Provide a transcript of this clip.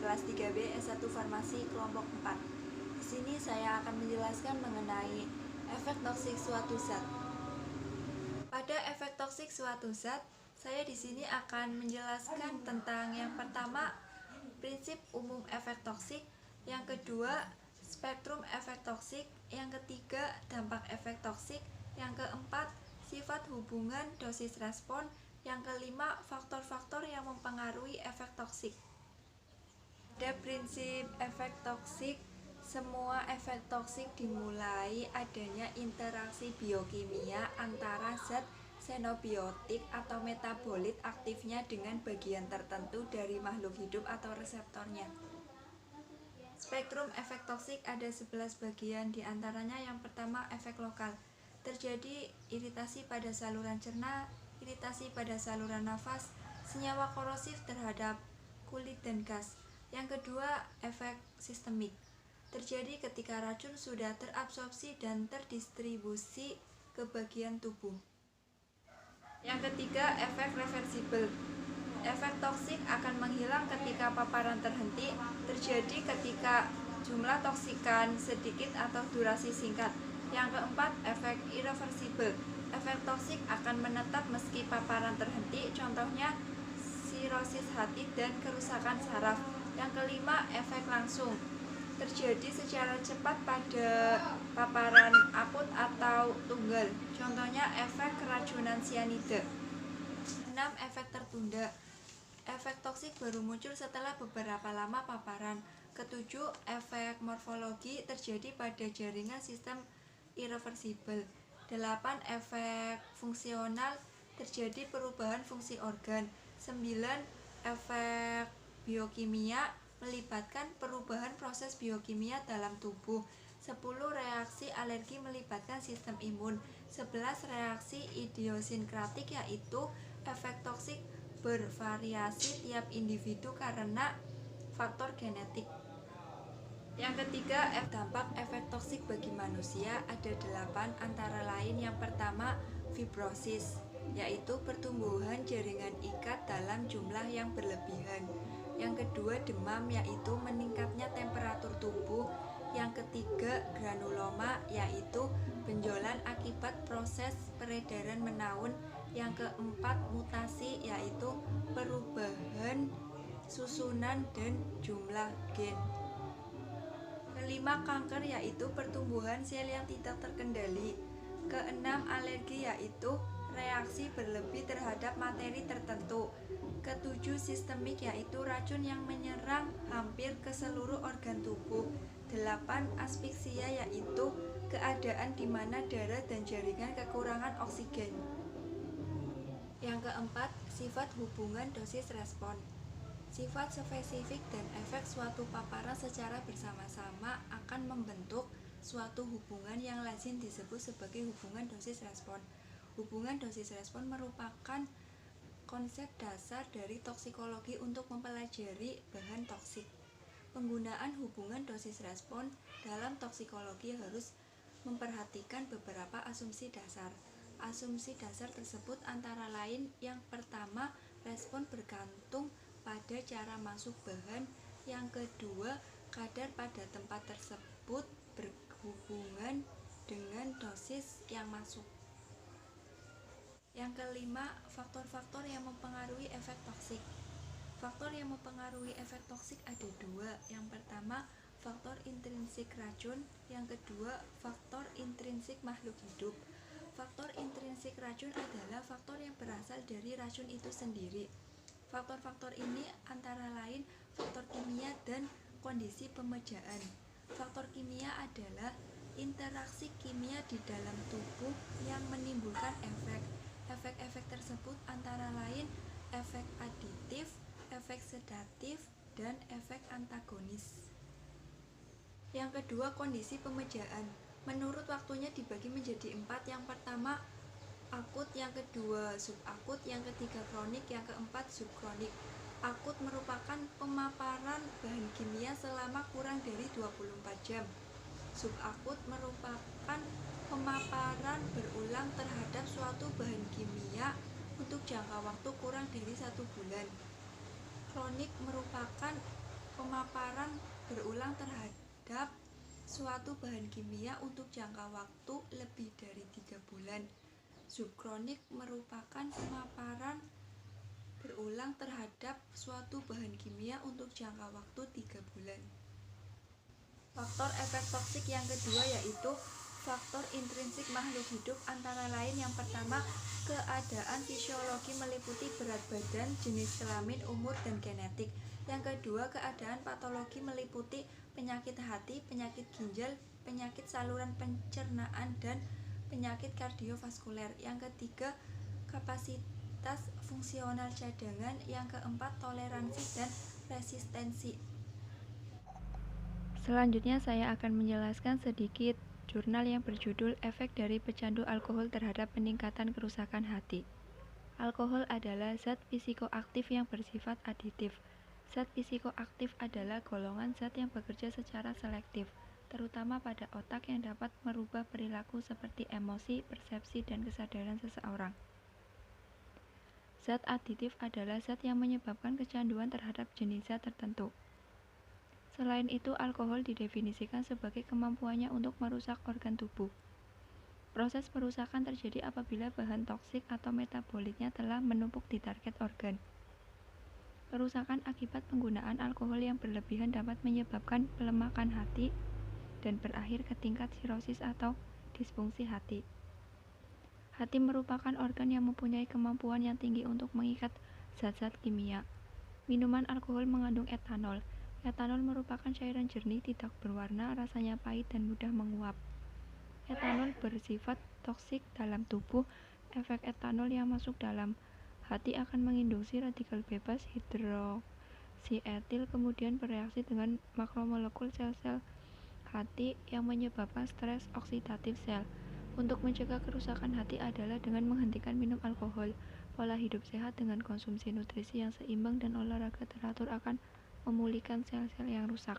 kelas 3B S1 Farmasi kelompok 4. Di sini saya akan menjelaskan mengenai efek toksik suatu zat. Pada efek toksik suatu zat, saya di sini akan menjelaskan tentang yang pertama, prinsip umum efek toksik, yang kedua, spektrum efek toksik, yang ketiga, dampak efek toksik, yang keempat, sifat hubungan dosis respon, yang kelima, faktor-faktor yang mempengaruhi efek toksik. Pada prinsip efek toksik, semua efek toksik dimulai adanya interaksi biokimia antara zat xenobiotik atau metabolit aktifnya dengan bagian tertentu dari makhluk hidup atau reseptornya. Spektrum efek toksik ada 11 bagian, diantaranya yang pertama efek lokal. Terjadi iritasi pada saluran cerna, iritasi pada saluran nafas, senyawa korosif terhadap kulit dan gas. Yang kedua, efek sistemik. Terjadi ketika racun sudah terabsorpsi dan terdistribusi ke bagian tubuh. Yang ketiga, efek reversibel. Efek toksik akan menghilang ketika paparan terhenti, terjadi ketika jumlah toksikan sedikit atau durasi singkat. Yang keempat, efek irreversibel. Efek toksik akan menetap meski paparan terhenti, contohnya sirosis hati dan kerusakan saraf. Yang kelima, efek langsung. Terjadi secara cepat pada paparan akut atau tunggal, contohnya efek keracunan sianida. 6. Efek tertunda. Efek toksik baru muncul setelah beberapa lama paparan. Ketujuh, efek morfologi terjadi pada jaringan sistem irreversibel. 8. Efek fungsional terjadi perubahan fungsi organ. 9. Efek biokimia melibatkan perubahan proses biokimia dalam tubuh. 10. Reaksi alergi melibatkan sistem imun. 11. Reaksi idiosinkratik, yaitu efek toksik bervariasi tiap individu karena faktor genetik. Yang ketiga, dampak efek toksik bagi manusia ada 8, antara lain yang pertama, fibrosis, yaitu pertumbuhan jaringan ikat dalam jumlah yang berlebihan. Yang kedua, demam, yaitu meningkatnya temperatur tubuh. Yang ketiga, granuloma, yaitu benjolan akibat proses peredaran menaun. Yang keempat, mutasi, yaitu perubahan susunan dan jumlah gen. Kelima, kanker, yaitu pertumbuhan sel yang tidak terkendali. Keenam, alergi, yaitu reaksi berlebih terhadap materi tertentu. Ketujuh, sistemik, yaitu racun yang menyerang hampir ke seluruh organ tubuh. 8. Asfiksia, yaitu keadaan di mana darah dan jaringan kekurangan oksigen. Yang keempat, sifat hubungan dosis respon. Sifat spesifik dan efek suatu paparan secara bersama-sama akan membentuk suatu hubungan yang lazim disebut sebagai hubungan dosis respon. Hubungan dosis respon merupakan konsep dasar dari toksikologi untuk mempelajari bahan toksik. Penggunaan hubungan dosis respon dalam toksikologi harus memperhatikan beberapa asumsi dasar. Asumsi dasar tersebut antara lain yang pertama, respon bergantung pada cara masuk bahan. Yang kedua, kadar pada tempat tersebut berhubungan dengan dosis yang masuk. Yang kelima, faktor-faktor yang mempengaruhi efek toksik. Faktor yang mempengaruhi efek toksik ada 2. Yang pertama, faktor intrinsik racun. Yang kedua, faktor intrinsik makhluk hidup. Faktor intrinsik racun adalah faktor yang berasal dari racun itu sendiri. Faktor-faktor ini antara lain faktor kimia dan kondisi pemejaan. Faktor kimia adalah interaksi kimia di dalam tubuh yang menimbulkan efek. Efek-efek tersebut antara lain efek aditif, efek sedatif, dan efek antagonis. Yang kedua, kondisi pemejaan. Menurut waktunya dibagi menjadi 4. Yang pertama, akut, yang kedua subakut, yang ketiga kronik, yang keempat subkronik. Akut merupakan pemaparan bahan kimia selama kurang dari 24 jam. Subakut merupakan pemaparan berulang terhadap suatu bahan kimia untuk jangka waktu kurang dari 1 bulan. Kronik merupakan Pemaparan berulang terhadap suatu bahan kimia untuk jangka waktu lebih dari 3 bulan. Subkronik merupakan pemaparan berulang terhadap suatu bahan kimia untuk jangka waktu 3 bulan. Faktor efek toksik yang kedua yaitu faktor intrinsik makhluk hidup, antara lain yang pertama, keadaan fisiologi meliputi berat badan, jenis kelamin, umur, dan genetik. Yang kedua, keadaan patologi meliputi penyakit hati, penyakit ginjal, penyakit saluran pencernaan, dan penyakit kardiovaskuler. Yang ketiga, kapasitas fungsional cadangan. Yang keempat, toleransi dan resistensi. Selanjutnya saya akan menjelaskan sedikit jurnal yang berjudul Efek dari Pecandu Alkohol Terhadap Peningkatan Kerusakan Hati. Alkohol adalah zat psikoaktif yang bersifat aditif. Zat psikoaktif adalah golongan zat yang bekerja secara selektif, terutama pada otak, yang dapat merubah perilaku seperti emosi, persepsi, dan kesadaran seseorang. Zat aditif adalah zat yang menyebabkan kecanduan terhadap jenis zat tertentu. Selain itu, alkohol didefinisikan sebagai kemampuannya untuk merusak organ tubuh. Proses perusakan terjadi apabila bahan toksik atau metabolitnya telah menumpuk di target organ. Kerusakan akibat penggunaan alkohol yang berlebihan dapat menyebabkan pelemakan hati dan berakhir ke tingkat sirosis atau disfungsi hati. Hati merupakan organ yang mempunyai kemampuan yang tinggi untuk mengikat zat-zat kimia. Minuman alkohol mengandung etanol. Etanol merupakan cairan jernih, tidak berwarna, rasanya pahit, dan mudah menguap. Etanol bersifat toksik dalam tubuh. Efek etanol yang masuk dalam hati akan menginduksi radikal bebas hidroksietil, kemudian bereaksi dengan makromolekul sel-sel hati yang menyebabkan stres oksidatif sel. Untuk mencegah kerusakan hati adalah dengan menghentikan minum alkohol. Pola hidup sehat dengan konsumsi nutrisi yang seimbang dan olahraga teratur akan memulihkan sel-sel yang rusak.